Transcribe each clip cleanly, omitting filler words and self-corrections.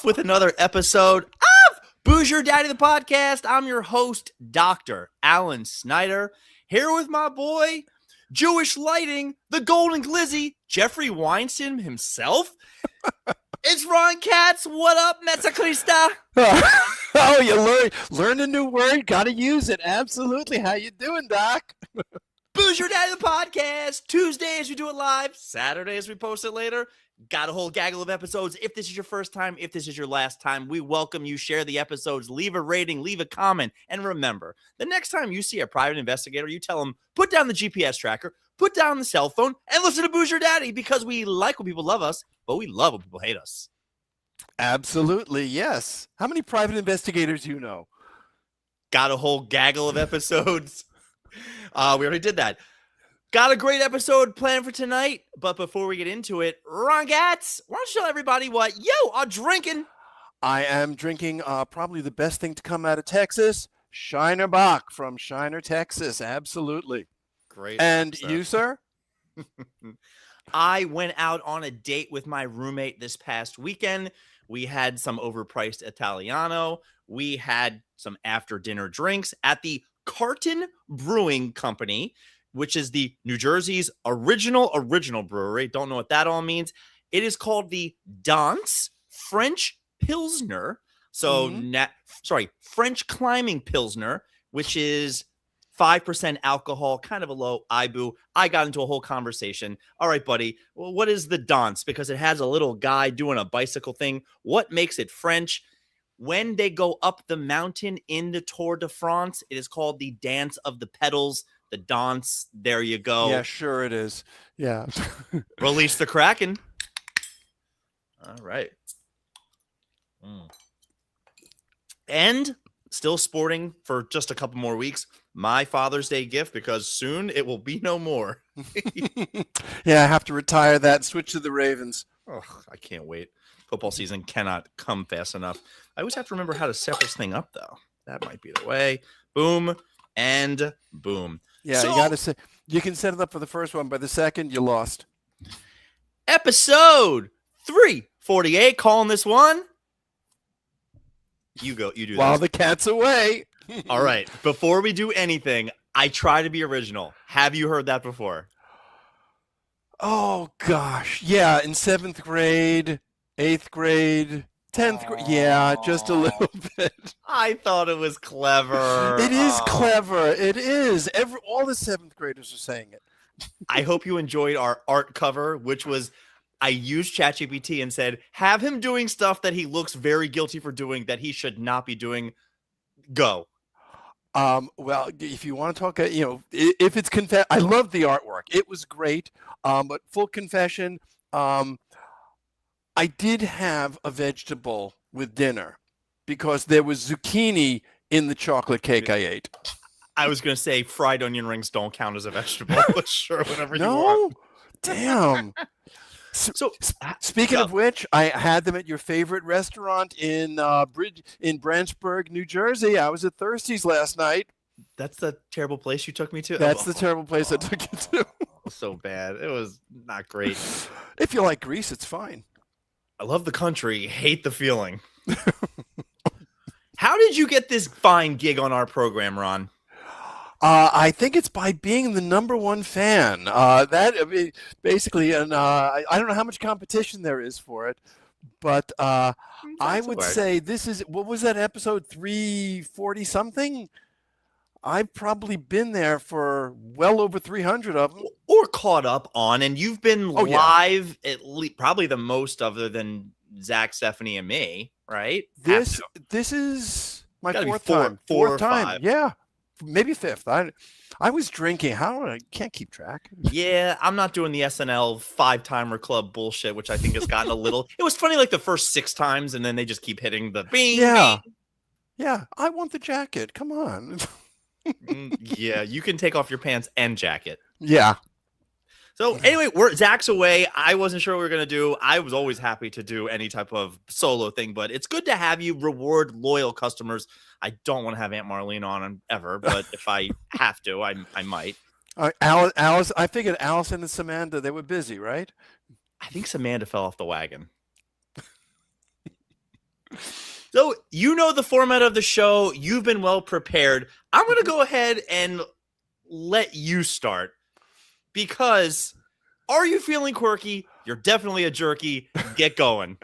off with another episode of Booze Your Daddy the Podcast. I'm your host, Dr. Alan Snyder, here with my boy, Jewish Lighting, the Golden Glizzy, Jeffrey Weinstein himself. It's Ron Katz. What up, Metzakrista? Oh, you learn a new word. Got to use it. Absolutely. How you doing, Doc? Booze Your Daddy the Podcast. Tuesdays we do it live. Saturdays we post it later. Got a whole gaggle of episodes. If this is your first time, if this is your last time, we welcome you. Share the episodes, leave a rating, leave a comment. And remember, the next time you see a private investigator, you tell them, put down the GPS tracker, put down the cell phone, and listen to Booze Your Daddy, because we like when people love us, but we love when people hate us. Absolutely, yes. How many private investigators you know? Got a whole gaggle of episodes. We already did that. Got a great episode planned for tonight, but before we get into it, Ron Katz, why don't you tell everybody what you are drinking? I am drinking probably the best thing to come out of Texas, Shiner Bock from Shiner, Texas. Absolutely. Great. And episode. you, sir? I went out on a date with my roommate this past weekend. We had some overpriced Italiano. We had some after-dinner drinks at the Carton Brewing Company, which is the New Jersey's original brewery. Don't know what that all means. It is called the Dance French Pilsner. So, French Climbing Pilsner, which is 5% alcohol, kind of a low IBU. I got into a whole conversation. All right, buddy, well, what is the dance? Because it has a little guy doing a bicycle thing. What makes it French? When they go up the mountain in the Tour de France, it is called the Dance of the Pedals. The dance, there you go. Yeah, sure it is. Yeah. Release the Kraken. All right. And still sporting for just a couple more weeks, my Father's Day gift, because soon it will be no more. Yeah, I have to retire that and switch to the Ravens. Oh, I can't wait. Football season cannot come fast enough. I always have to remember how to set this thing up, though. That might be the way. Boom and boom. Yeah, so, you got to say, you can set it up for the first one. By the second, you lost. Episode 348, calling this one. You go. You do While this. the cat's away. All right. Before we do anything, I try to be original. Have you heard that before? Oh, gosh. Yeah, in 7th grade, 8th grade, 10th grade. Yeah, just a little bit. I thought it was clever. It is clever. It is. All the 7th graders are saying it. I hope you enjoyed our art cover, which was, I used ChatGPT and said, have him doing stuff that he looks very guilty for doing that he should not be doing. Go. Well, if you want to talk, if it's I love the artwork. It was great. But full confession, I did have a vegetable with dinner because there was zucchini in the chocolate cake I ate. I was going to say fried onion rings don't count as a vegetable, but sure, whatever you No, want. damn. So speaking of which, I had them at your favorite restaurant in Branchburg, New Jersey. I was at Thirsty's last night. That's the terrible place you took me to? That's the terrible place I took you to. So bad. It was not great. If you like Greece, it's fine. I love the country, hate the feeling. How did you get this fine gig on our program, Ron? I think it's by being the #1 fan. Basically, and I don't know how much competition there is for it, but I would say this is, what was that, episode 340 something? I've probably been there for well over 300 of them. Or caught up on, and you've been live at least probably the most other than Zach, Stephanie, and me, right? This is my fourth time. Fourth time. Yeah. Maybe fifth. I was drinking. I can't keep track. Yeah, I'm not doing the SNL 5-timer club bullshit, which I think has gotten a little. It was funny like the first 6 times, and then they just keep hitting the bing. Yeah. Yeah. I want the jacket. Come on. Yeah, you can take off your pants and jacket. Yeah. So anyway, Zach's away. I wasn't sure what we were going to do. I was always happy to do any type of solo thing, but it's good to have you reward loyal customers. I don't want to have Aunt Marlene on ever, but if I have to, I might. Alice, I figured Allison and Samantha, they were busy, right? I think Samantha fell off the wagon. So you know the format of the show. You've been well prepared. I'm going to go ahead and let you start because are you feeling quirky? You're definitely a jerky. Get going.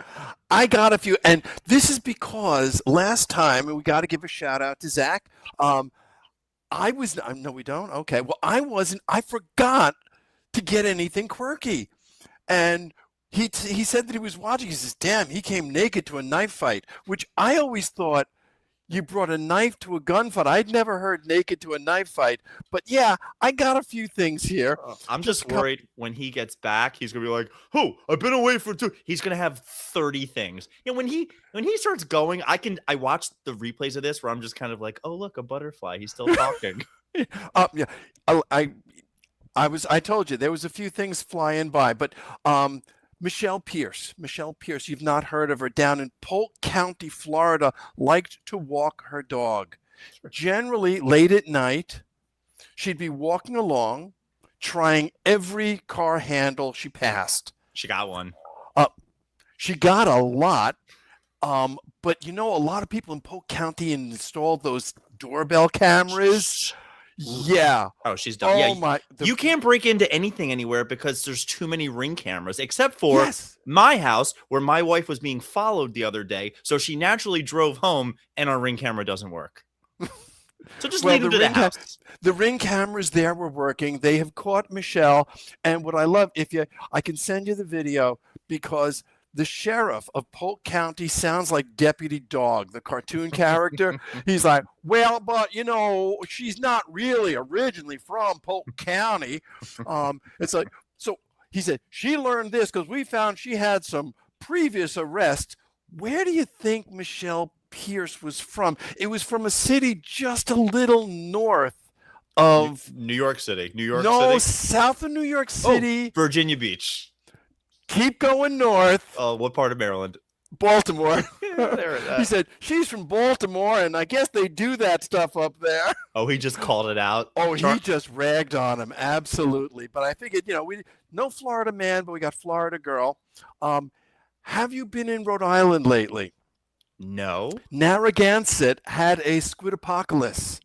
I got a few, and this is because last time, and we got to give a shout out to Zach. I was no, we don't. Okay, well, I wasn't. I forgot to get anything quirky, and he said that he was watching. He says, "Damn, he came naked to a knife fight," which I always thought you brought a knife to a gunfight. I'd never heard naked to a knife fight, but yeah, I got a few things here. I'm just worried when he gets back, he's gonna be like, "Oh, I've been away for 2." He's gonna have 30 things. You know, when he starts going, I watch the replays of this where I'm just kind of like, "Oh, look, a butterfly. He's still talking." Yeah, I told you there was a few things flying by, but Michelle Pierce, you've not heard of her, down in Polk County, Florida, liked to walk her dog. Generally, late at night, she'd be walking along, trying every car handle she passed. She got one. She got a lot, but you know, a lot of people in Polk County installed those doorbell cameras. Yeah. Oh, she's done. You can't break into anything anywhere because there's too many Ring cameras, except for my house where my wife was being followed the other day. So she naturally drove home and our Ring camera doesn't work. So just leave them to the house. The Ring cameras there were working. They have caught Michelle. And what I love, I can send you the video because the sheriff of Polk County sounds like Deputy Dog, the cartoon character. He's like, well, but, you know, she's not really originally from Polk County. It's like, so he said, she learned this because we found she had some previous arrests. Where do you think Michelle Pierce was from? It was from a city just a little north of New York City. South of New York City. Oh, Virginia Beach. Keep going north. What part of Maryland? Baltimore. He said, she's from Baltimore, and I guess they do that stuff up there. Oh, he just called it out? Oh, he just ragged on him. Absolutely. But I figured, you know, no Florida man, but we got Florida girl. Have you been in Rhode Island lately? No. Narragansett had a squid apocalypse.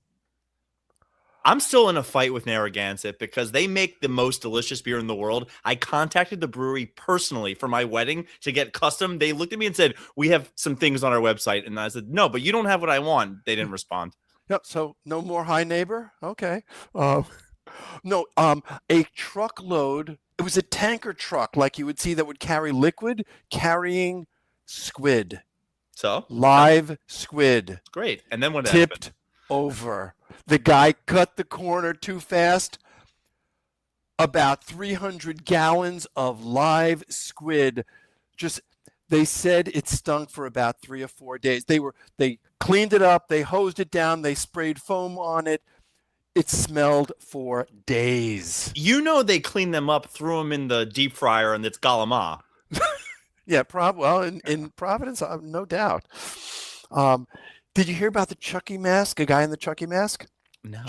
I'm still in a fight with Narragansett because they make the most delicious beer in the world. I contacted the brewery personally for my wedding to get custom. They looked at me and said, we have some things on our website. And I said, no, but you don't have what I want. They didn't respond. Yep. So no more High Neighbor. Okay. No, a truckload. It was a tanker truck like you would see that would carry liquid, carrying squid. So? Live squid. Great. And then what tipped happened? Over. The guy cut the corner too fast. About 300 gallons of live squid. They said it stunk for about 3 or 4 days. They cleaned it up. They hosed it down. They sprayed foam on it. It smelled for days. You know they cleaned them up, threw them in the deep fryer, and it's galama. Yeah, in Providence, no doubt. Did you hear about the Chucky mask? A guy in the Chucky mask? No.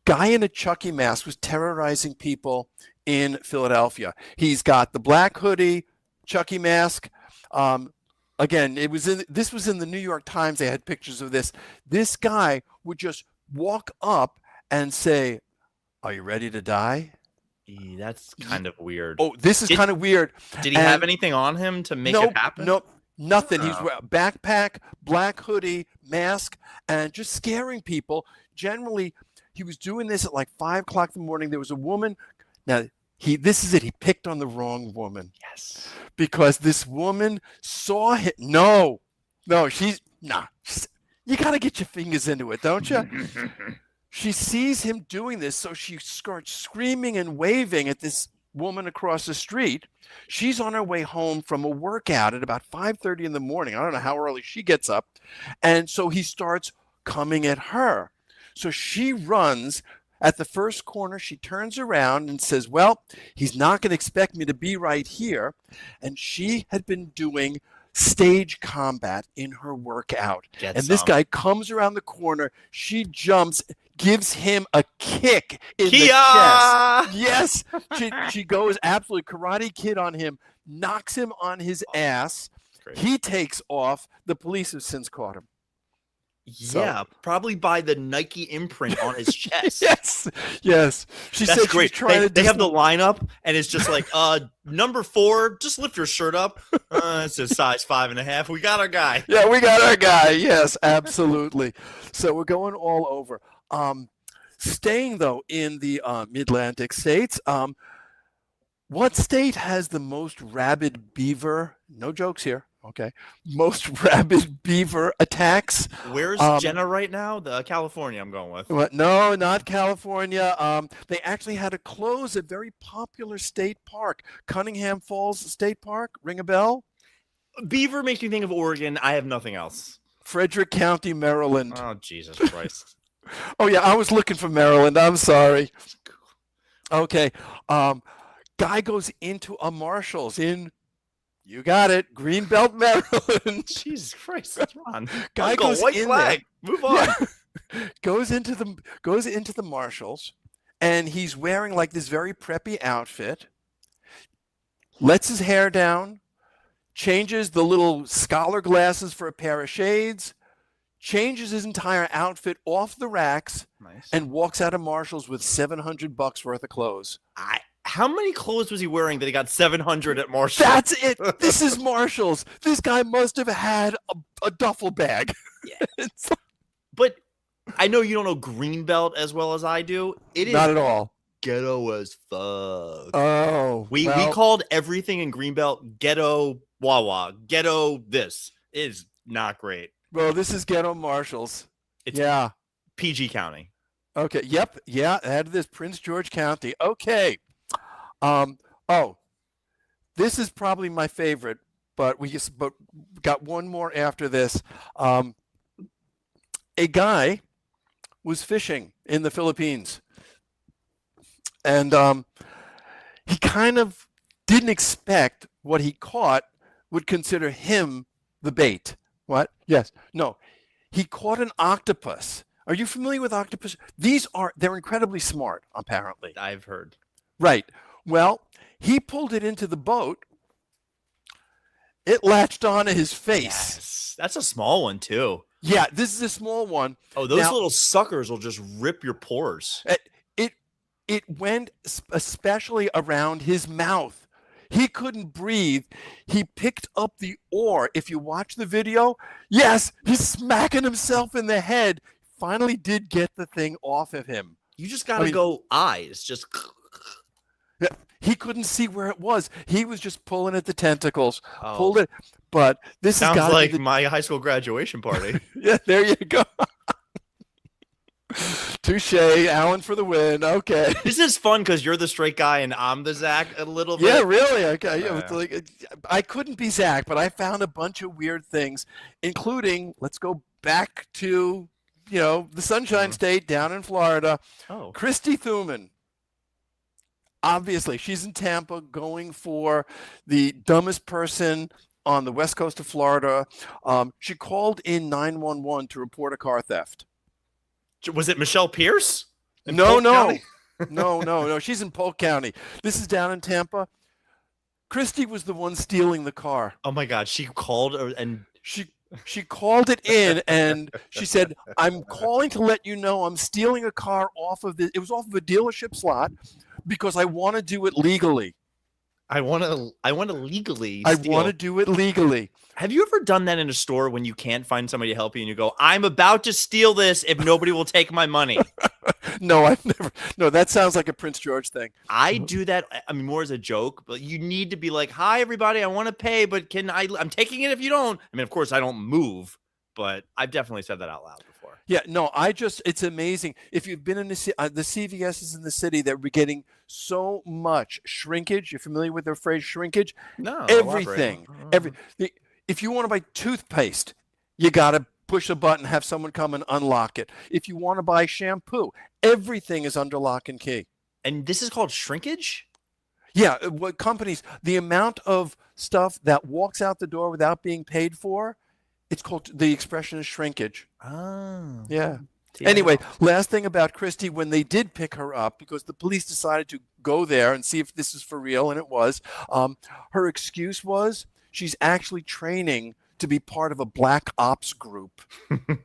Guy in a Chucky mask was terrorizing people in Philadelphia. He's got the black hoodie, Chucky mask. Again, this was in the New York Times. They had pictures of this. This guy would just walk up and say, "Are you ready to die?" That's kind of weird. Oh, this is kind of weird. Did he have anything on him to make it happen? Nope. Nothing. He's wearing a backpack, black hoodie, mask, and just scaring people. Generally, he was doing this at like 5 o'clock in the morning. There was a woman. Now, this is it. He picked on the wrong woman. Yes. Because this woman saw him. No, you got to get your fingers into it, don't you? She sees him doing this, so she starts screaming and waving at this woman across the street. She's on her way home from a workout at about 5:30 in the morning. I don't know how early she gets up. And so he starts coming at her. So she runs. At the first corner, she turns around and says, well, he's not going to expect me to be right here. And she had been doing stage combat in her workout. This guy comes around the corner. She jumps, gives him a kick in the chest. Yes. She goes absolutely Karate Kid on him, knocks him on his ass. great. He takes off. The police have since caught him. Yeah, probably by the Nike imprint on his chest. Yes. She That's said great. She's trying They have the lineup, and it's just like, number 4, just lift your shirt up. It's a size 5.5. We got our guy. Yeah, we got our guy. Yes, absolutely. So we're going all over. Staying though in the Mid-Atlantic states, what state has the most rabid beaver? No jokes here. Okay. Most rabid beaver attacks. Where's Jenna right now? The California I'm going with. What? No, not California. They actually had to close a very popular state park, Cunningham Falls State Park. Ring a bell? Beaver makes me think of Oregon. I have nothing else. Frederick County, Maryland. Oh, Jesus Christ. Oh, yeah, I was looking for Maryland. I'm sorry. Okay. Guy goes into a Marshall's in, you got it, Greenbelt, Maryland. Jesus Christ, that's wrong. Guy goes white in flag. there. Move on. Yeah. Goes into the Marshalls, and he's wearing like this very preppy outfit. Lets his hair down, changes the little scholar glasses for a pair of shades, changes his entire outfit off the racks, and walks out of Marshall's with $700 worth of clothes. How many clothes was he wearing that he got 700 at Marshall's? That's it. This is Marshall's. This guy must have had a duffel bag. Yeah. But I know you don't know Greenbelt as well as I do. It is not at all ghetto as fuck. Oh, we called everything in Greenbelt ghetto Wawa, ghetto this. It is not great. Well, this is ghetto Marshall's. It's PG County. Okay. Yep. Yeah. Add this Prince George County. Okay. This is probably my favorite, but we got one more after this. A guy was fishing in the Philippines, and he kind of didn't expect what he caught would consider him the bait. What? Yes. No. He caught an octopus. Are you familiar with octopus? They're incredibly smart, apparently. I've heard. Right. Well, he pulled it into the boat. It latched onto his face. Yes. That's a small one, too. Yeah, this is a small one. Oh, those little suckers will just rip your pores. It went especially around his mouth. He couldn't breathe. He picked up the oar. If you watch the video, yes, he's smacking himself in the head. Finally did get the thing off of him. You just got to go eyes. Just... He couldn't see where it was. He was just pulling at the tentacles, pulled it. But this sounds like my high school graduation party. Yeah, there you go. Touche, Alan for the win. Okay. This is fun because you're the straight guy and I'm the Zach a little bit. Yeah, really. Okay. I couldn't be Zach, but I found a bunch of weird things, including, let's go back to, the Sunshine State down in Florida. Oh. Christy Thuman. Obviously, she's in Tampa going for the dumbest person on the west coast of Florida. She called in 911 to report a car theft. Was it Michelle Pierce? No. She's in Polk County. This is down in Tampa. Christy was the one stealing the car. Oh, my God. She called and she called it in, and she said, I'm calling to let you know I'm stealing a car off of it was off of a dealership slot because I want to do it legally. I want to legally steal. I want to do it legally. Have you ever done that in a store when you can't find somebody to help you and you go, I'm about to steal this if nobody will take my money? No, I've never. No, that sounds like a Prince George thing. I do that. I mean, more as a joke, but you need to be like, hi, everybody. I want to pay, but I'm taking it if you don't. I mean, of course, I don't move, but I've definitely said that out loud before. Yeah, no, it's amazing. If you've been in the CVSs in the city, they're getting so much shrinkage. You're familiar with the phrase shrinkage? No. Everything. If you want to buy toothpaste, you got to push a button, have someone come and unlock it. If you want to buy shampoo, everything is under lock and key. And this is called shrinkage? Yeah, what companies, the amount of stuff that walks out the door without being paid for, it's called, the expression is shrinkage. Oh. Yeah. Anyway, last thing about Christy, when they did pick her up, because the police decided to go there and see if this is for real, and it was, her excuse was she's actually training to be part of a black ops group.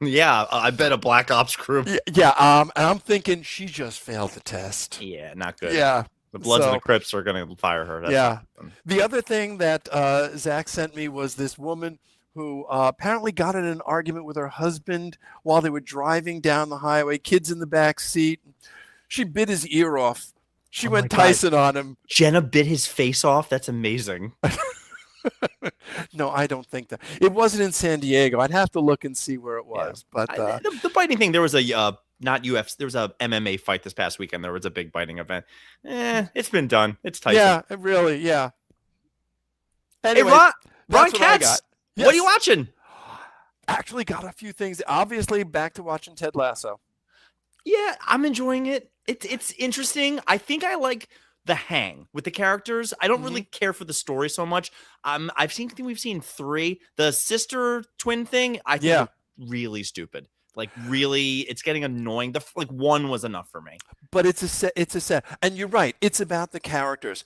Yeah, I bet a black ops group. Yeah. And I'm thinking she just failed the test. Yeah, not good. Yeah. The Bloods and the Crips are going to fire her. That's The other thing that Zach sent me was this woman who apparently got in an argument with her husband while they were driving down the highway, kids in the back seat. She bit his ear off. She went Tyson on him. Jenna bit his face off? That's amazing. No, I don't think that. It wasn't in San Diego. I'd have to look and see where it was. Yeah. But the biting thing, there was a not UFC. There was a MMA fight this past weekend. There was a big biting event. It's been done. It's Tyson. Yeah, really. Yeah. Anyway, hey, Ron Katz, yes. What are you watching? Actually, got a few things. Obviously, back to watching Ted Lasso. Yeah, I'm enjoying it. It's interesting. I think I like the hang with the characters. I don't really care for the story so much. We've seen 3. The sister twin thing, I think really stupid. Like really, it's getting annoying. Like 1 was enough for me. But it's a set. And you're right. It's about the characters.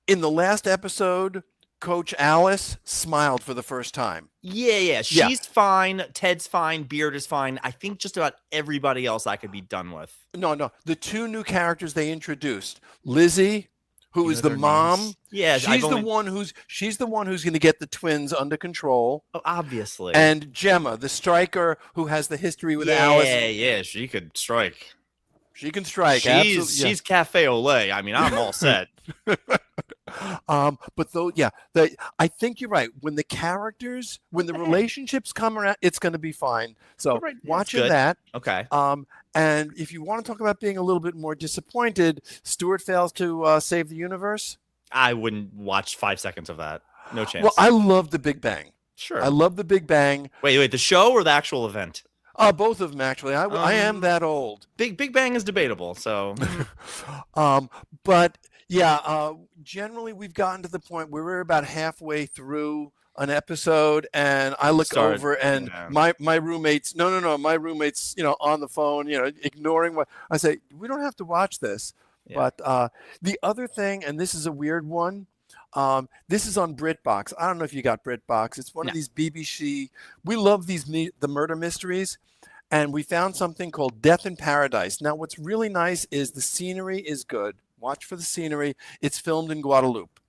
In the last episode, Coach Alice smiled for the first time. Yeah. She's fine. Ted's fine. Beard is fine. I think just about everybody else I could be done with. No. The 2 new characters they introduced, Lizzie, who is the mom. Names? Yeah, she's the one who's going to get the twins under control. Oh, obviously. And Gemma, the striker who has the history with Alice. Yeah, she could strike. She can strike. She's cafe au lait. I mean, I'm all set. But though, I think you're right. When the relationships come around, it's going to be fine. So watching that. Okay. And if you want to talk about being a little bit more disappointed, Stuart fails to save the universe. I wouldn't watch 5 seconds of that. No chance. Well, I love The Big Bang. Sure. I love The Big Bang. Wait, the show or the actual event? Both of them, actually. I am that old. Big Bang is debatable, so. But yeah, generally we've gotten to the point where we're about halfway through an episode, and I look over, and my roommates, my roommates, on the phone, ignoring what I say. We don't have to watch this. Yeah. But the other thing, and this is a weird one. This is on BritBox. I don't know if you got BritBox. It's one of these BBC. We love the murder mysteries, and we found something called Death in Paradise. Now, what's really nice is the scenery is good. Watch for the scenery. It's filmed in Guadeloupe.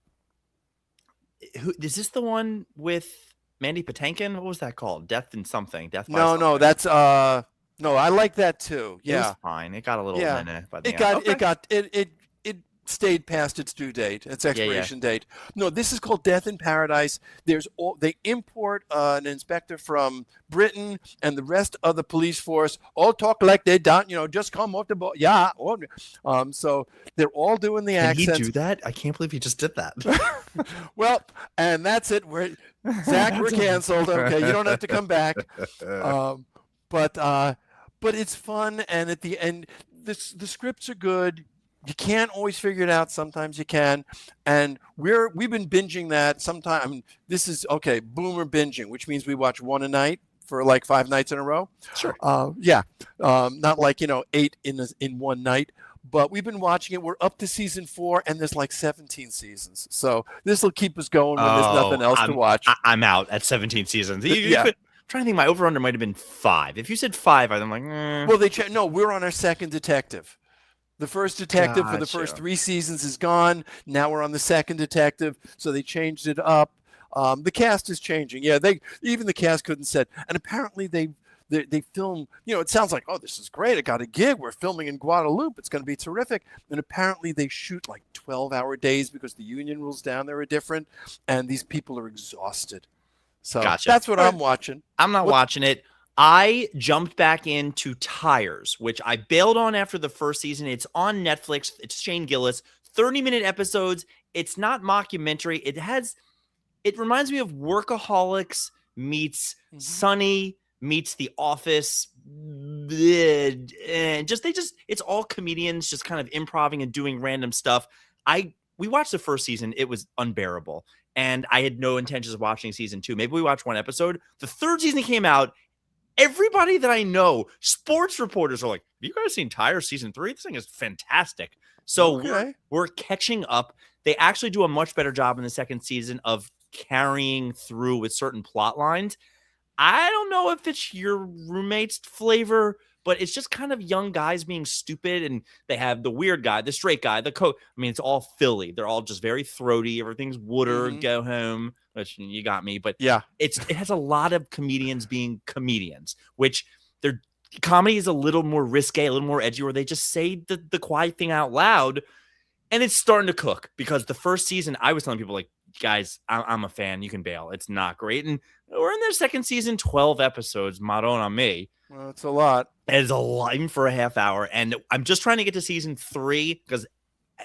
Is this the one with Mandy Patinkin? What was that called? Death in something. No, that's no. I like that too. Yeah, it was fine. It got a little minute, but it stayed past its due date, its expiration date. No, this is called Death in Paradise. They import an inspector from Britain, and the rest of the police force all talk like they don't, just come off the boat. Yeah. So they're all doing the accents. Can he do that? I can't believe he just did that. Well, and that's it. Zach, we're canceled. Okay, you don't have to come back. But it's fun, and at the end, the scripts are good. You can't always figure it out. Sometimes you can, and we've been binging that. Sometimes this is boomer binging, which means we watch 1 a night for like 5 nights in a row. Sure. Not like 8 in one night, but we've been watching it. We're up to season 4, and there's like 17 seasons. So this will keep us going when there's nothing else to watch. I'm out at 17 seasons. I'm trying to think. My over/under might have been 5. If you said 5, I'm like, Well, we're on our second detective. The first detective for the first 3 seasons is gone. Now we're on the second detective, so they changed it up. The cast is changing. Yeah, even the cast couldn't set. And apparently they film. It sounds like, this is great. I got a gig. We're filming in Guadeloupe. It's going to be terrific. And apparently they shoot like 12-hour days because the union rules down there are different, and these people are exhausted. So that's what I'm watching. I'm not watching it. I jumped back into Tires, which I bailed on after the first season. It's on Netflix. It's Shane Gillis, 30-minute episodes. It's not mockumentary. It reminds me of Workaholics meets Sunny meets The Office. And it's all comedians just kind of improvising and doing random stuff. We watched the first season. It was unbearable. And I had no intentions of watching season 2. Maybe we watched 1 episode. The third season came out. Everybody that I know, sports reporters are like, have you guys seen Tires season 3? This thing is fantastic. So we're catching up. They actually do a much better job in the second season of carrying through with certain plot lines. I don't know if it's your roommate's flavor, but it's just kind of young guys being stupid, and they have the weird guy, the straight guy, the I mean, it's all Philly. They're all just very throaty. Everything's Woodard, go home, which you got me. But yeah, it has a lot of comedians being comedians, which their comedy is a little more risque, a little more edgy, where they just say the quiet thing out loud. And it's starting to cook, because the first season, I was telling people, like, guys, I'm a fan. You can bail. It's not great. And we're in their second season, 12 episodes. Maron on me. Well, it's a lot. It's a lot, even for a half hour. And I'm just trying to get to season 3, because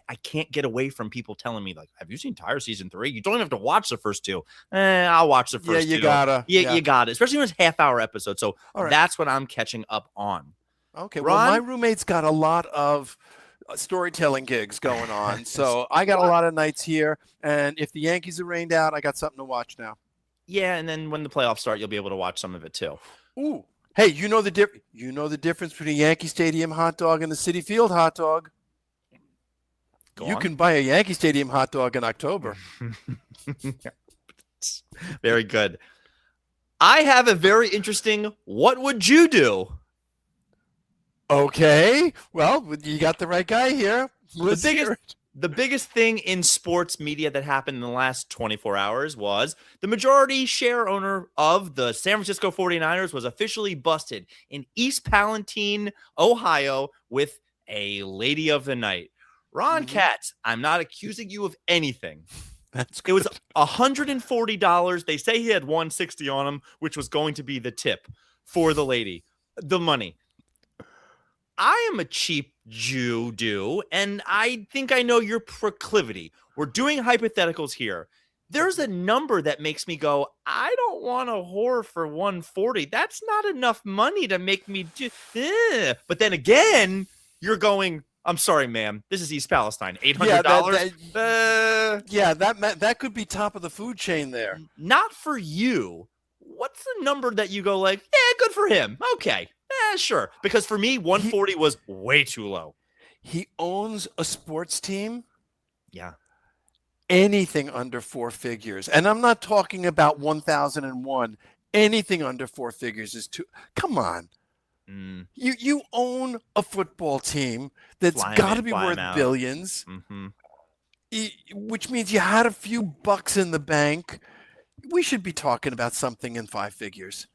I can't get away from people telling me, like, have you seen entire season 3? You don't have to watch the first 2. I'll watch the first 2. You gotta. Yeah, you got it. Especially when it's half-hour episodes. So that's what I'm catching up on. Okay. Ron? Well, my roommate's got a lot of storytelling gigs going on, so I got a lot of nights here, and if the Yankees are rained out, I got something to watch now. Yeah, and then when the playoffs start, you'll be able to watch some of it too. Ooh, hey, you know the difference between a Yankee Stadium hot dog and the Citi Field hot dog? You can buy a Yankee Stadium hot dog in October. Very good. I have a very interesting what would you do? Okay, well, you got the right guy here. The biggest thing in sports media that happened in the last 24 hours was the majority share owner of the San Francisco 49ers was officially busted in East Palestine, Ohio, with a lady of the night. Ron Katz, I'm not accusing you of anything. That's good. It was $140. They say he had $160 on him, which was going to be the tip for the lady, the money. I am a cheap Jew, and I think I know your proclivity. We're doing hypotheticals here. There's a number that makes me go, I don't want a whore for $140. That's not enough money to make me do. But then again, you're going, I'm sorry, ma'am. This is East Palestine. $800. That could be top of the food chain there. Not for you. What's the number that you go like, good for him. Okay. Sure. Because for me, 140 was way too low. He owns a sports team. Yeah. Anything under 4 figures. And I'm not talking about 1001. Anything under 4 figures is too. Come on. You own a football team that's got to be worth billions, which means you had a few bucks in the bank. We should be talking about something in 5 figures.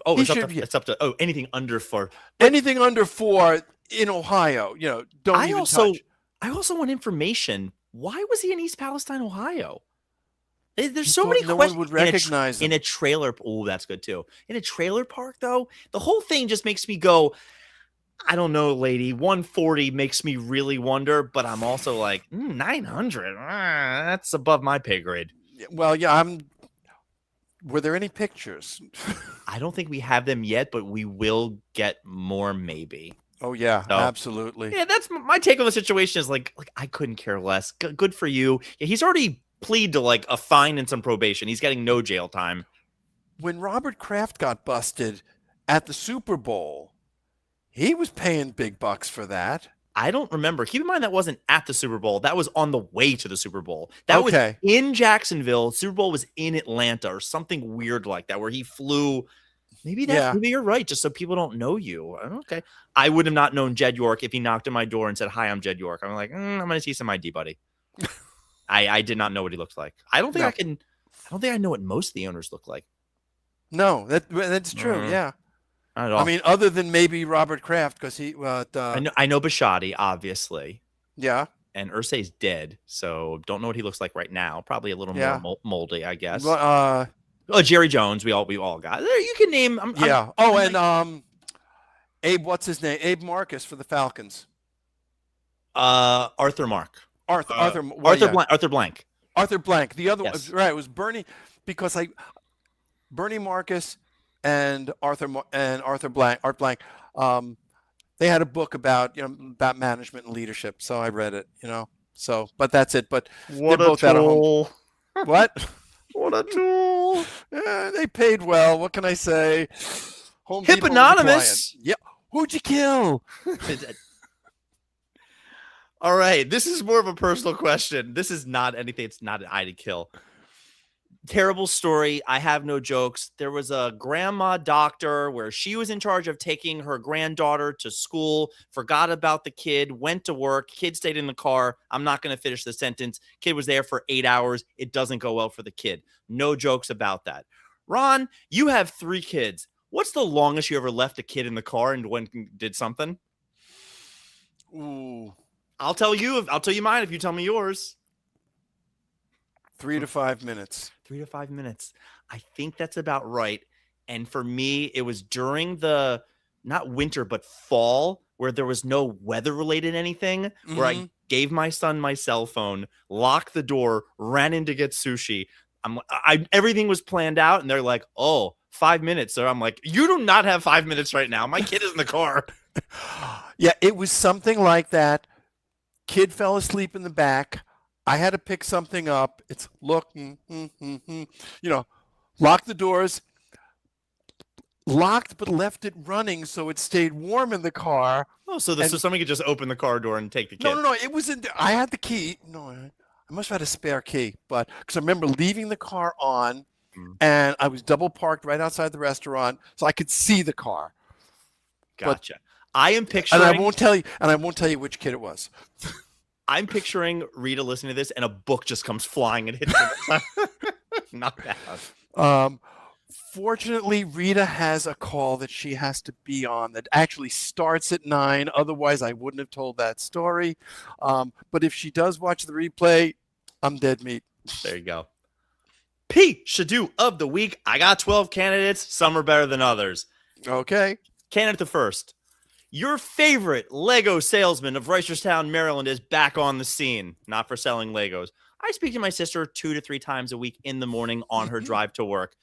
Oh, it's up to anything under 4. Anything under 4 in Ohio, don't touch. I also want information. Why was he in East Palestine, Ohio? There's so many questions. No one would recognize him. In a trailer. Oh, that's good too. In a trailer park, though, the whole thing just makes me go, I don't know, lady. 140 makes me really wonder, but I'm also like, 900. That's above my pay grade. Well, yeah, were there any pictures? I don't think we have them yet, but we will get more maybe. Oh, yeah, absolutely. Yeah, that's my take on the situation is like I couldn't care less. Good for you. Yeah, he's already pleaded to like a fine and some probation. He's getting no jail time. When Robert Kraft got busted at the Super Bowl, he was paying big bucks for that. I don't remember. Keep in mind that wasn't at the Super Bowl. That was on the way to the Super Bowl. That was in Jacksonville. Super Bowl was in Atlanta or something weird like that where he flew. Maybe you're right, just so people don't know you. Okay. I would have not known Jed York if he knocked on my door and said, "Hi, I'm Jed York." I'm like, I'm going to see some ID, buddy. I did not know what he looked like. I don't think I know what most of the owners look like. No, that's true. Yeah. Not at all. I mean, other than maybe Robert Kraft, because he. I know Pishadoo, obviously. Yeah. And Irsay's dead, so don't know what he looks like right now. Probably a little more moldy, I guess. Well, Jerry Jones, we all got there. You can name. Abe, what's his name? Abe Marcus for the Falcons. Arthur Mark. Arthur Blank. Arthur Blank. The other one, right? It was Bernie, because Bernie Marcus and Arthur Blank. Art Blank. They had a book about management and leadership, so I read it. So, but that's it. But what they're both out of home. What? What a tool. They paid well. What can I say? HIPAAnonymous. Yeah. Who'd you kill? All right. This is more of a personal question. This is not anything. It's not an eye to kill. Terrible story. I have no jokes. There was a grandma doctor where she was in charge of taking her granddaughter to school, forgot about the kid, went to work, kid stayed in the car. I'm not going to finish the sentence. Kid was there for 8 hours. It doesn't go well for the kid. No jokes about that. Ron, you have 3 kids. What's the longest you ever left a kid in the car and went and did something? Ooh. I'll tell you mine if you tell me yours. 3 to 5 minutes. 3 to 5 minutes. I think that's about right. And for me, it was during the not winter, but fall, where there was no weather related anything, where I gave my son my cell phone, locked the door, ran in to get sushi. Everything was planned out, and they're like, "Oh, 5 minutes." So I'm like, "You do not have 5 minutes right now. My kid is in the car." Yeah, it was something like that. Kid fell asleep in the back. I had to pick something up. It's lock the doors, locked but left it running so it stayed warm in the car. Oh, so somebody could just open the car door and take the kid. No, it wasn't. I had the key. No, I must have had a spare key, but because I remember leaving the car on, and I was double parked right outside the restaurant, so I could see the car. Gotcha. But I am picturing, and I won't tell you which kid it was. I'm picturing Rita listening to this, and a book just comes flying and hits her. Not bad. Fortunately, Rita has a call that she has to be on that actually starts at 9. Otherwise, I wouldn't have told that story. But if she does watch the replay, I'm dead meat. There you go. Pishadoo of the week. I got 12 candidates. Some are better than others. Okay. Candidate the first. Your favorite Lego salesman of Reisterstown, Maryland is back on the scene. Not for selling Legos. I speak to my sister 2 to 3 times a week in the morning on her drive to work.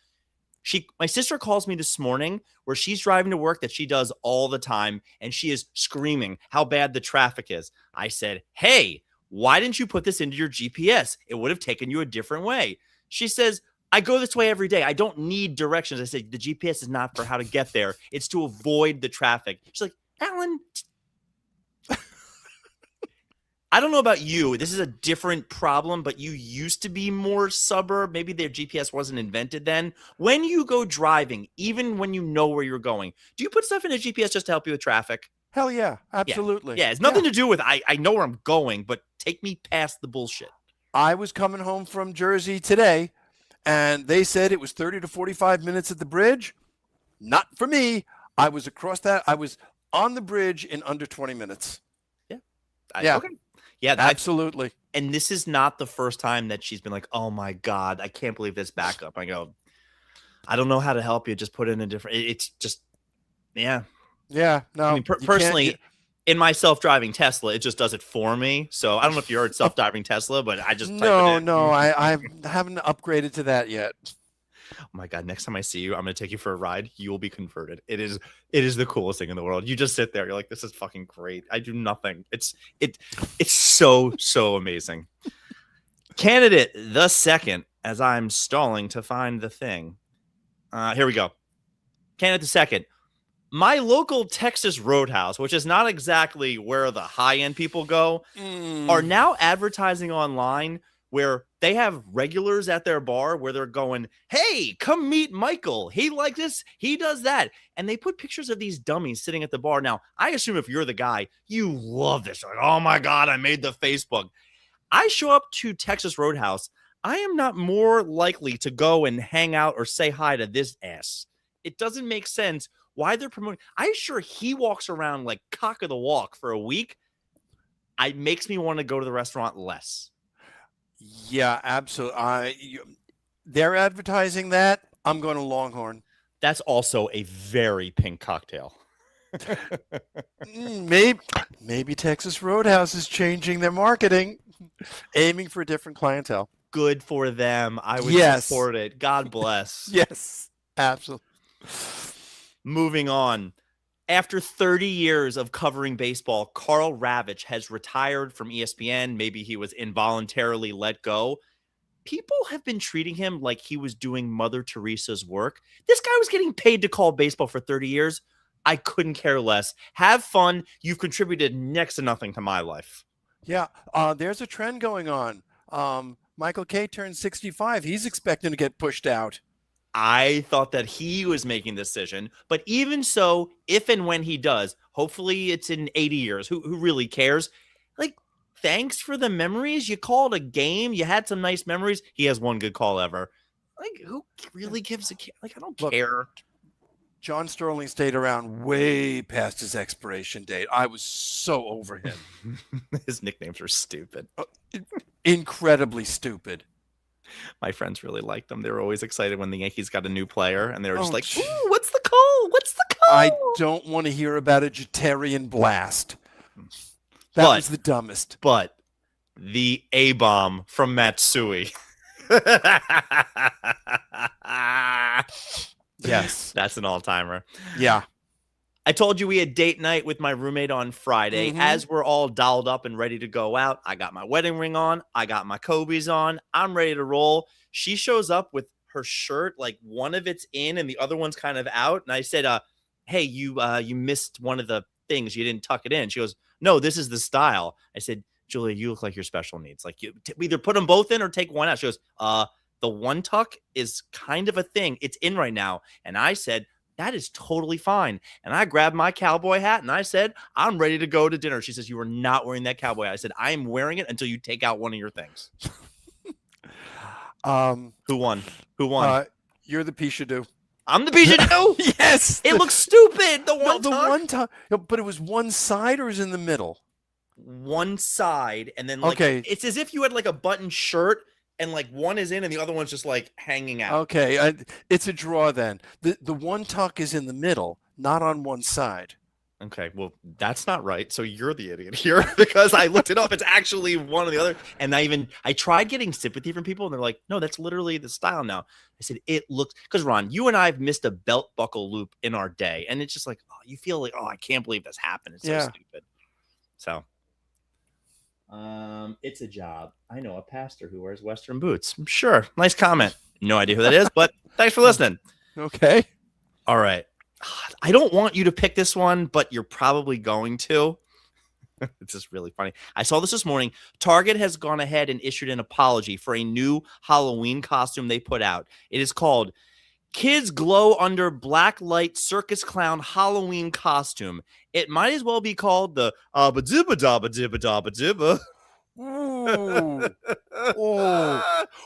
My sister calls me this morning where she's driving to work that she does all the time, and she is screaming how bad the traffic is. I said, "Hey, why didn't you put this into your GPS? It would have taken you a different way." She says, "I go this way every day. I don't need directions." I said, "The GPS is not for how to get there. It's to avoid the traffic." She's like, "Alan, I don't know about you. This is a different problem, but you used to be more suburb. Maybe their GPS wasn't invented then. When you go driving, even when you know where you're going, do you put stuff in a GPS just to help you with traffic?" Hell yeah, absolutely. Yeah, it's nothing to do with I know where I'm going, but take me past the bullshit. I was coming home from Jersey today, and they said it was 30 to 45 minutes at the bridge. Not for me. I was across that. I was on the bridge in under 20 minutes. Yeah. Okay. Yeah, absolutely. And this is not the first time that she's been like, "Oh my God, I can't believe this backup." I go, "I don't know how to help you. Just put in a different." It's just, yeah. Yeah. No. I mean, personally, in my self-driving Tesla, it just does it for me. So I don't know if you heard self-driving Tesla, but I just no. I haven't upgraded to that yet. Oh my God, next time I see you, I'm going to take you for a ride. You will be converted. It is the coolest thing in the world. You just sit there. You're like, "This is fucking great. I do nothing." It's so amazing. Candidate the second, as I'm stalling to find the thing. Here we go. Candidate the second. My local Texas Roadhouse, which is not exactly where the high-end people go, are now advertising online where they have regulars at their bar where they're going, "Hey, come meet Michael. He likes this. He does that." And they put pictures of these dummies sitting at the bar. Now, I assume if you're the guy, you love this. Like, "Oh my God, I made the Facebook." I show up to Texas Roadhouse. I am not more likely to go and hang out or say hi to this ass. It doesn't make sense why they're promoting. I'm sure he walks around like cock of the walk for a week. It makes me want to go to the restaurant less. Yeah, absolutely. They're advertising that. I'm going to Longhorn. That's also a very pink cocktail. Maybe Texas Roadhouse is changing their marketing, aiming for a different clientele. Good for them. I would support it. God bless. Yes, absolutely. Moving on. After 30 years of covering baseball, Carl Ravitch has retired from ESPN. Maybe he was involuntarily let go. People have been treating him like he was doing Mother Teresa's work. This guy was getting paid to call baseball for 30 years. I couldn't care less. Have fun. You've contributed next to nothing to my life. Yeah, there's a trend going on. Michael K turned 65. He's expecting to get pushed out. I thought that he was making the decision, but even so, if and when he does, hopefully it's in 80 years. Who really cares? Like, thanks for the memories. You called a game. You had some nice memories. He has one good call ever. Like, who really gives a care? Like, I don't care. John Sterling stayed around way past his expiration date. I was so over him. His nicknames are stupid. Incredibly stupid. My friends really liked them. They were always excited when the Yankees got a new player, and they were just like, ooh, what's the call? What's the call? I don't want to hear about a Jeterian blast. That was the dumbest. But the A-bomb from Matsui. Yes. That's an all-timer. Yeah. I told you we had date night with my roommate on Friday. Mm-hmm. As we're all dolled up and ready to go out, I got my wedding ring on. I got my Kobe's on. I'm ready to roll. She shows up with her shirt, like one of it's in and the other one's kind of out. And I said, hey, you missed one of the things. You didn't tuck it in. She goes, no, this is the style. I said, Julia, you look like you're special needs. Like you either put them both in or take one out. She goes, the one tuck is kind of a thing. It's in right now. And I said, that is totally fine. And I grabbed my cowboy hat and I said, I'm ready to go to dinner. She says, you are not wearing that cowboy hat. I said, I am wearing it until you take out one of your things. Who won? You're the Pishadoo. I'm the Pishadoo? Yes. It looks stupid. The one tuck. No, but it was one side or is in the middle? One side. And then like, it's as if you had like a button shirt and like one is in and the other one's just like hanging out. Okay. It's a draw then. The one tuck is in the middle, not on one side. Okay, well, that's not right. So you're the idiot here because I looked it up. It's actually one or the other. And I tried getting sympathy from people and they're like, no, that's literally the style now. I said, it looks, because Ron, you and I have missed a belt buckle loop in our day. And it's just like, oh, you feel like, oh, I can't believe this happened. It's so stupid. So it's a job. I know a pastor who wears Western boots. Sure. Nice comment. No idea who that is, but thanks for listening. Okay. All right. I don't want you to pick this one, but you're probably going to. It's just really funny. I saw this morning. Target has gone ahead and issued an apology for a new Halloween costume they put out. It is called Kids Glow Under Black Light Circus Clown Halloween Costume. It might as well be called the Abba-Dibba Dabba Dibba Dabba Dibba.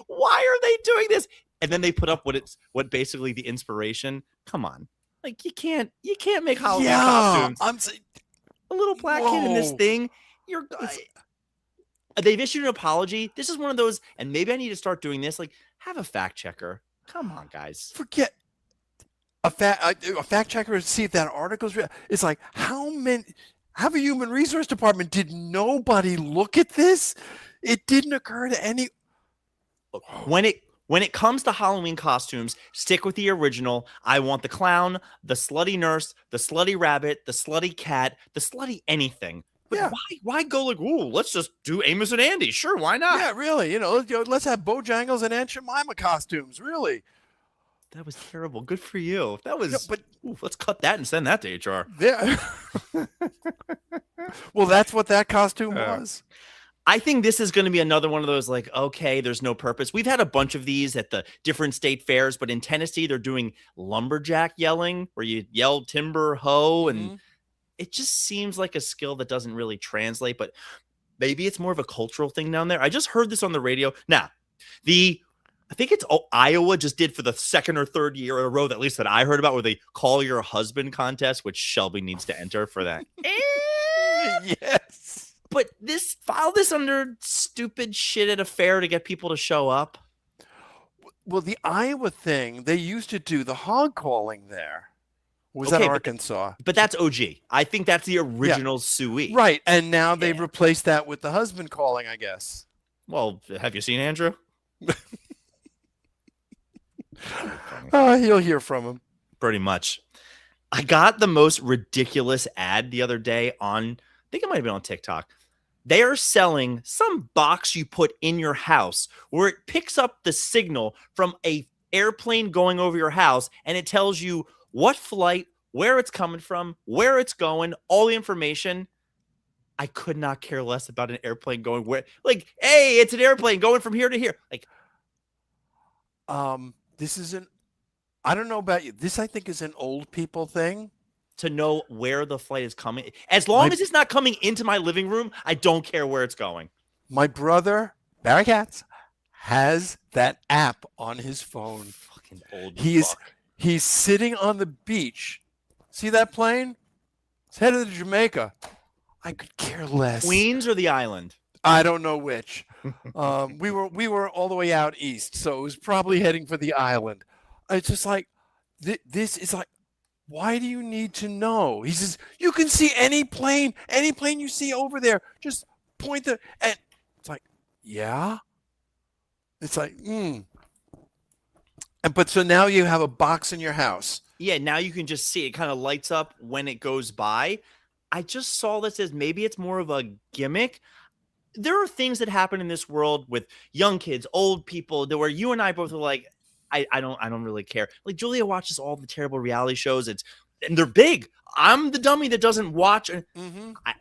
Why are they doing this? And then they put up what basically the inspiration. Come on. Like you can't make Halloween costumes. A little black kid in this thing. They've issued an apology. This is one of those, and maybe I need to start doing this. Like, have a fact checker. Come on, guys. Forget a fact checker to see if that article's real. It's like how a human resource department did nobody look at this? It didn't occur to any. Look, when it comes to Halloween costumes, stick with the original. I want the clown, the slutty nurse, the slutty rabbit, the slutty cat, the slutty anything. But why go like, ooh, let's just do Amos and Andy. Sure, why not? Yeah, really. Let's have Bojangles and Aunt Jemima costumes. Really. That was terrible. Good for you. That was, let's cut that and send that to HR. Yeah. Well, that's what that costume was. I think this is going to be another one of those like, okay, there's no purpose. We've had a bunch of these at the different state fairs, but in Tennessee, they're doing lumberjack yelling where you yell timber, hoe, and it just seems like a skill that doesn't really translate, but maybe it's more of a cultural thing down there. I just heard this on the radio. Now, I think it's Iowa just did for the second or third year in a row, at least that I heard about, where they call your husband contest, which Shelby needs to enter for that. Yes. But file this under stupid shit at a fair to get people to show up. Well, the Iowa thing, they used to do the hog calling there. Was that Arkansas? But that's OG. I think that's the original Sioux. Right. And now they've replaced that with the husband calling, I guess. Well, have you seen Andrew? You'll hear from him. Pretty much. I got the most ridiculous ad the other day I think it might have been on TikTok. They are selling some box you put in your house where it picks up the signal from a airplane going over your house, and it tells you what flight, where it's coming from, where it's going, all the information. I could not care less about an airplane going where, like, hey, it's an airplane going from here to here. Like, this isn't, I don't know about you. This, I think, is an old people thing. To know where the flight is coming. As long as it's not coming into my living room, I don't care where it's going. My brother, Barry Katz, has that app on his phone. Fucking old He's sitting on the beach. See that plane? It's headed to Jamaica. I could care less. Queens or the island? I don't know which. We were all the way out east, so it was probably heading for the island. It's just like, this is like, why do you need to know? He says, you can see any plane you see over there. Just point the, and it's like, yeah. It's like, But so now you have a box in your house. Yeah, now you can just see it kind of lights up when it goes by. I just saw this as maybe it's more of a gimmick. There are things that happen in this world with young kids, old people, that where you and I both are like, I don't really care. Like, Julia watches all the terrible reality shows. And they're big. I'm the dummy that doesn't watch.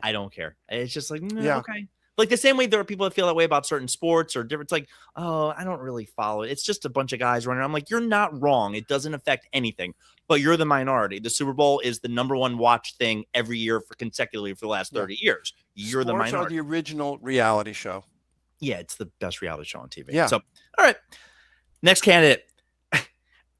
I don't care. It's just like, okay. Like the same way there are people that feel that way about certain sports or different. It's like, oh, I don't really follow it. It's just a bunch of guys running around. I'm like, you're not wrong. It doesn't affect anything, but you're the minority. The Super Bowl is the #1 watch thing every year consecutively for the last 30 years. You're the minority. Sports are the original reality show. Yeah, it's the best reality show on TV. Yeah. So, all right. Next candidate.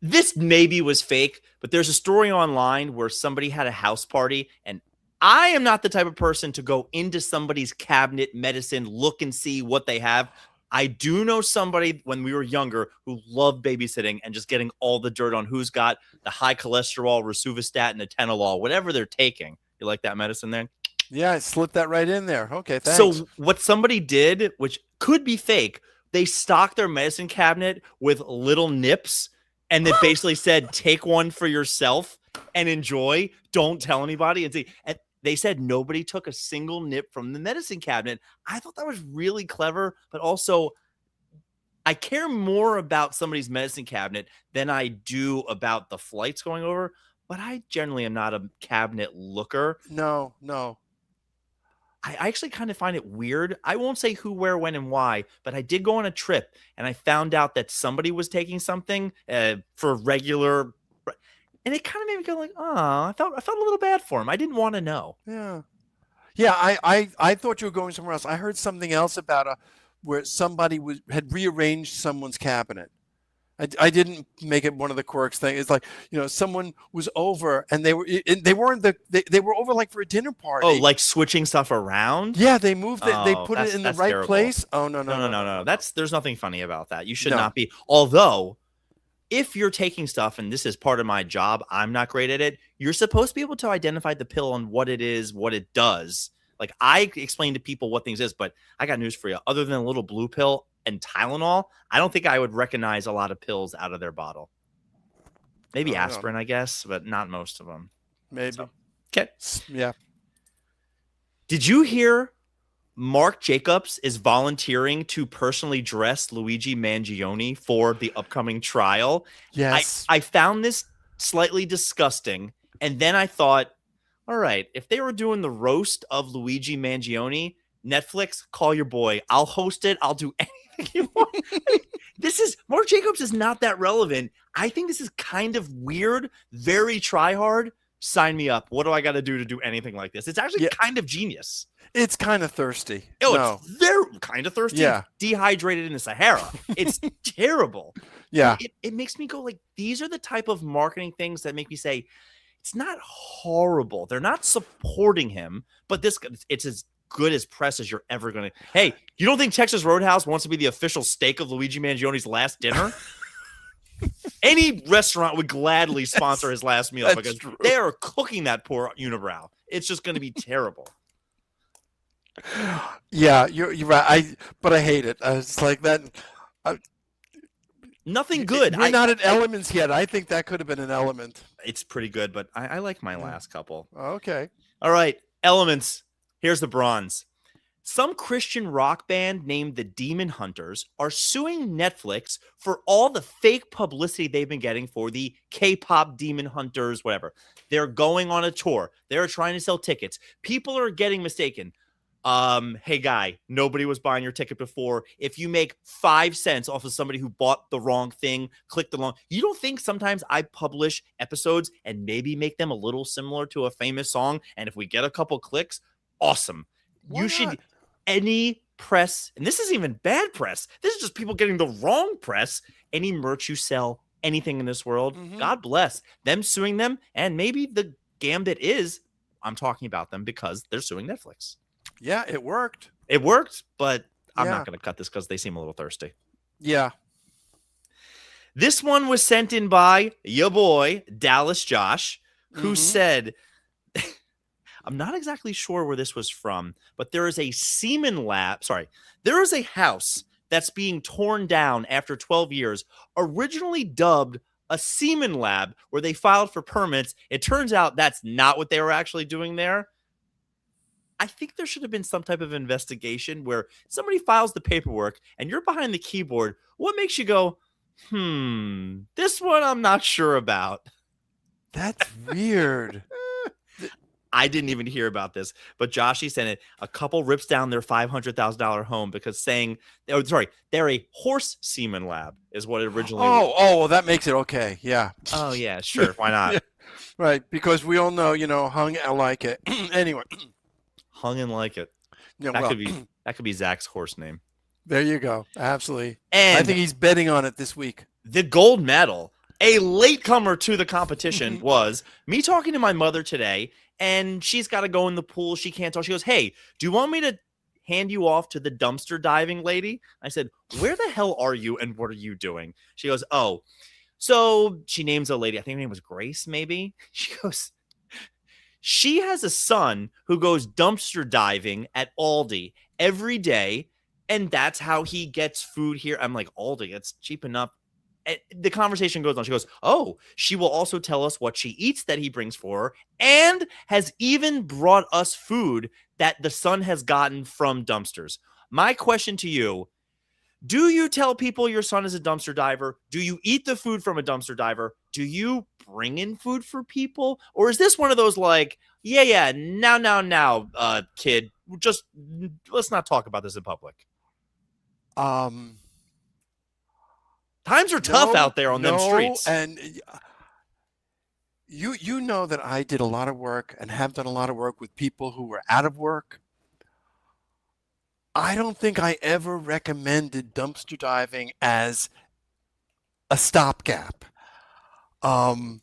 This maybe was fake, but there's a story online where somebody had a house party, and I am not the type of person to go into somebody's cabinet, medicine, look and see what they have. I do know somebody when we were younger who loved babysitting and just getting all the dirt on who's got the high cholesterol, rosuvastatin, atenolol, whatever they're taking. You like that medicine there? Yeah, I slipped that right in there. Okay, thanks. So what somebody did, which could be fake, they stocked their medicine cabinet with little nips, and they basically said, take one for yourself and enjoy. Don't tell anybody. And see, and they said nobody took a single nip from the medicine cabinet. I thought that was really clever, but also I care more about somebody's medicine cabinet than I do about the flights going over. But I generally am not a cabinet looker. No. I actually kind of find it weird. I won't say who, where, when, and why, but I did go on a trip and I found out that somebody was taking something for regular, and it kind of made me go like, oh, I felt a little bad for him. I didn't want to know. Yeah. I thought you were going somewhere else. I heard something else about where somebody had rearranged someone's cabinet. I didn't make it one of the Quirks thing. It's like, someone was over and they were over like for a dinner party. Oh, like switching stuff around? Yeah, they moved it. They put it in the right place. Oh, no. There's nothing funny about that. You should not be. Although, if you're taking stuff, and this is part of my job, I'm not great at it. You're supposed to be able to identify the pill and what it is, what it does. Like, I explain to people what things is, but I got news for you. Other than a little blue pill and Tylenol, I don't think I would recognize a lot of pills out of their bottle. Maybe aspirin, I guess, but not most of them. Maybe. So, okay. Yeah. Did you hear Marc Jacobs is volunteering to personally dress Luigi Mangione for the upcoming trial? Yes. I found this slightly disgusting, and then I thought, all right, if they were doing the roast of Luigi Mangione, Netflix, call your boy. I'll host it. I'll do anything you want. Marc Jacobs is not that relevant. I think this is kind of weird, very try hard. Sign me up. What do I got to do anything like this? It's actually kind of genius. It's kind of thirsty. Oh, they're kind of thirsty. Yeah. Dehydrated in the Sahara. It's terrible. Yeah. It makes me go like, these are the type of marketing things that make me say, it's not horrible. They're not supporting him, but it's as good as press as you're ever going to. Hey, you don't think Texas Roadhouse wants to be the official steak of Luigi Mangione's last dinner? Any restaurant would gladly sponsor his last meal because they are cooking that poor unibrow. It's just going to be terrible. Yeah, you're right. But I hate it. It's like that. Nothing good. We're not at elements yet. I think that could have been an element. It's pretty good, but I like my last couple. Okay. All right. Elements. Here's the bronze. Some Christian rock band named the Demon Hunters are suing Netflix for all the fake publicity they've been getting for the K-pop Demon Hunters, whatever. They're going on a tour. They're trying to sell tickets. People are getting mistaken. Hey guy, nobody was buying your ticket before. If you make 5 cents off of somebody who bought the wrong thing, click the wrong. You don't think sometimes I publish episodes and maybe make them a little similar to a famous song? And if we get a couple clicks, awesome. Why You should not? any press, and this isn't even bad press. This is just people getting the wrong press. Any merch you sell, anything in this world, God bless them suing them. And maybe the gambit is I'm talking about them because they're suing Netflix. Yeah, it worked. It worked, but I'm not going to cut this because they seem a little thirsty. Yeah. This one was sent in by your boy, Dallas Josh, who said, I'm not exactly sure where this was from, but there is a semen lab. Sorry, there is a house that's being torn down after 12 years, originally dubbed a semen lab, where they filed for permits. It turns out that's not what they were actually doing there. I think there should have been some type of investigation where somebody files the paperwork and you're behind the keyboard. What makes you go, this one I'm not sure about? That's weird. I didn't even hear about this, but Joshy sent it. A couple rips down their $500,000 home because they're a horse semen lab is what it originally was. Well, that makes it okay. Yeah. Oh, yeah, sure. Why not? Yeah. Right, because we all know, hung I like it. Anyway. Hung and like it. Yeah, that could be Zach's horse name. There you go. Absolutely. And I think he's betting on it this week. The gold medal, a latecomer to the competition, was me talking to my mother today, and she's got to go in the pool. She can't talk. She goes, hey, do you want me to hand you off to the dumpster diving lady? I said, where the hell are you and what are you doing? She goes, oh. So she names a lady. I think her name was Grace, maybe. She goes, she has a son who goes dumpster diving at Aldi every day, and that's how he gets food here. I'm like, Aldi, it's cheap enough. And the conversation goes on. She goes, oh, she will also tell us what she eats that he brings for her, and has even brought us food that the son has gotten from dumpsters. My question to you, do you tell people your son is a dumpster diver? Do you eat the food from a dumpster diver? Do you bring in food for people? Or is this one of those like, now, kid, just let's not talk about this in public? Times are tough out there on them streets. And you know that I did a lot of work and have done a lot of work with people who were out of work. I don't think I ever recommended dumpster diving as a stopgap. In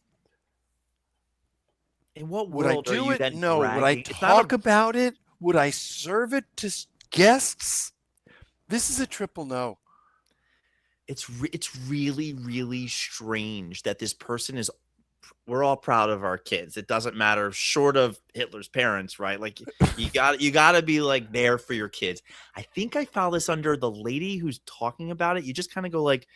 what would I world do are you it? then No. bragging? Would I It's not talk about it? Would I serve it to guests? This is a triple no. It's really, really strange that this person is. We're all proud of our kids. It doesn't matter, short of Hitler's parents, right? Like you got to be like there for your kids. I think I file this under the lady who's talking about it. You just kind of go like,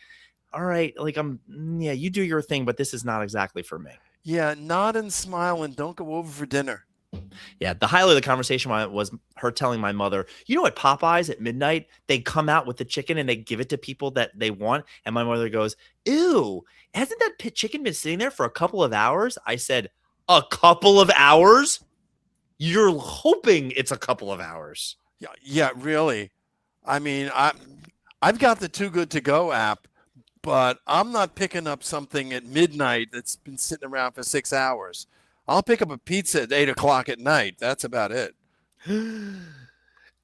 all right, like you do your thing, but this is not exactly for me. Yeah, nod and smile and don't go over for dinner. Yeah, the highlight of the conversation was her telling my mother, at Popeyes at midnight, they come out with the chicken and they give it to people that they want. And my mother goes, ew, hasn't that chicken been sitting there for a couple of hours? I said, a couple of hours? You're hoping it's a couple of hours. Yeah, really. I mean, I've got the Too Good To Go app, but I'm not picking up something at midnight that's been sitting around for 6 hours. I'll pick up a pizza at 8 o'clock at night. That's about it.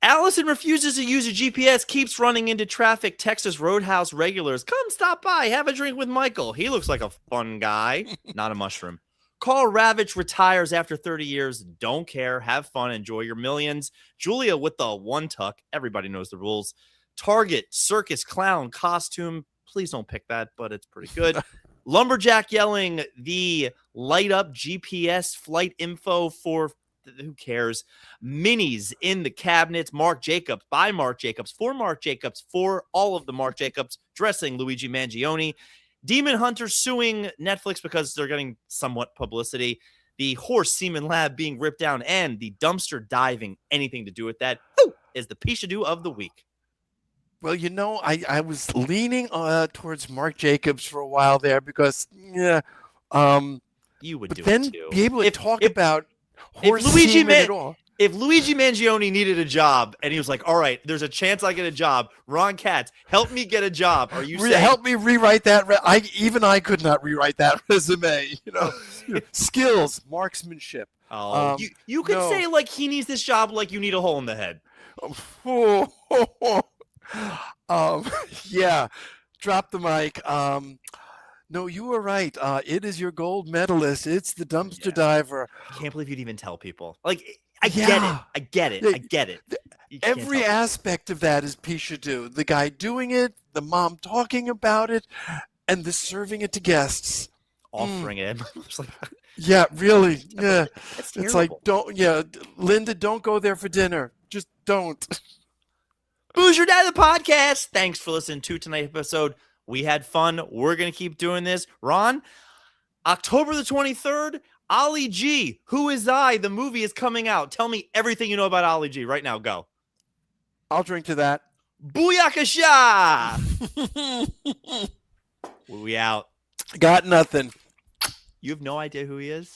Allison refuses to use a GPS, keeps running into traffic. Texas Roadhouse regulars, come stop by, have a drink with Michael. He looks like a fun guy, not a mushroom. Carl Ravitch retires after 30 years. Don't care. Have fun. Enjoy your millions. Julia with the one tuck. Everybody knows the rules. Target, circus, clown, costume. Please don't pick that, but it's pretty good. Lumberjack yelling the light up GPS flight info for who cares? Minis in the cabinets. Marc Jacobs by Marc Jacobs for Marc Jacobs for all of the Marc Jacobs dressing Luigi Mangione. Demon Hunter suing Netflix because they're getting somewhat publicity. The horse semen lab being ripped down and the dumpster diving. Anything to do with that is the Pishadoo of the week. Well, I was leaning towards Marc Jacobs for a while there because, you would do then it too. Be able to talk about horse semen at all. If Luigi Mangione needed a job and he was like, all right, there's a chance I get a job, Ron Katz, help me get a job. Are you saying? Help me rewrite that. Even I could not rewrite that resume. Skills, marksmanship. Oh, you could say like he needs this job like you need a hole in the head. Yeah, drop the mic. No, you were right. It is your gold medalist. It's the dumpster diver. I can't believe you'd even tell people. Like, I get it. Every aspect of that is Pishadoo. The guy doing it, the mom talking about it, and the serving it to guests. Offering it. Yeah, really. Yeah. That's it's like, Linda, don't go there for dinner. Just don't. Booze Your Dad, the podcast. Thanks for listening to tonight's episode. We had fun. We're going to keep doing this. Ron, October the 23rd, Ali G, Who Is I? The movie is coming out. Tell me everything you know about Ali G right now. Go. I'll drink to that. Booyakasha! We out. Got nothing. You have no idea who he is?